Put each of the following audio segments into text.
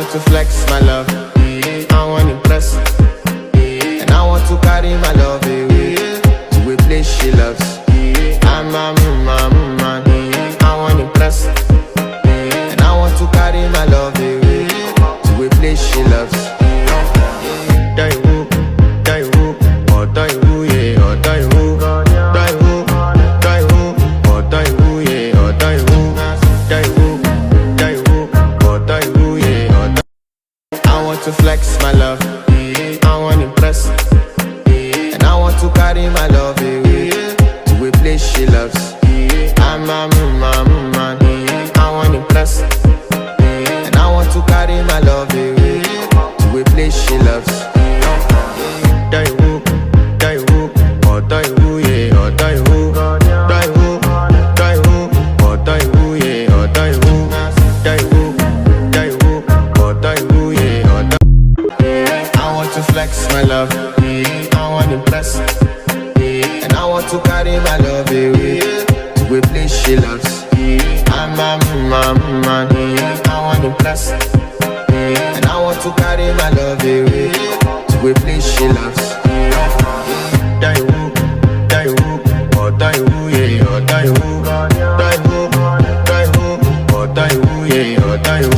want to flex my love, I want impress, and I want to carry my love away to a place she loves. I'm a man, I want impress, and I want to carry my love away to a place she loves. Die who, or die who, yeah, or die who, die who, or die who, yeah, or die who, or die who, yeah, or die. I want to flex my love, I want impress, and I want to carry my love away to a place she loves. I'm a man, I want impress, and I want to carry my love away to a place she loves. Die who, or die who, yeah, or die who, or die who, yeah, or die who, or die who, yeah, or die. I want to flex my love, I want impress, and I want to carry my love away to a place she loves. I'm a man, I want impress, and I want to carry my love away to a place she loves. Die who, or die who, yeah, or die who, or die who, yeah, or die who, or die who, yeah, or die who,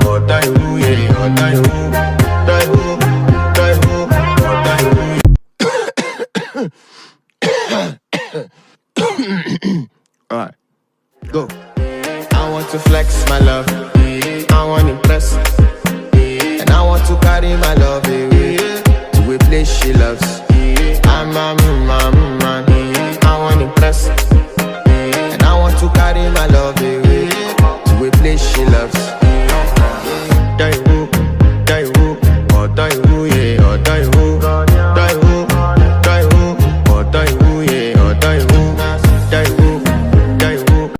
or die who. Alright, go. I want to flex my love, I want impress, and I want to carry my love away to a place she loves. I'm a man, I want impress, and I want to carry my love away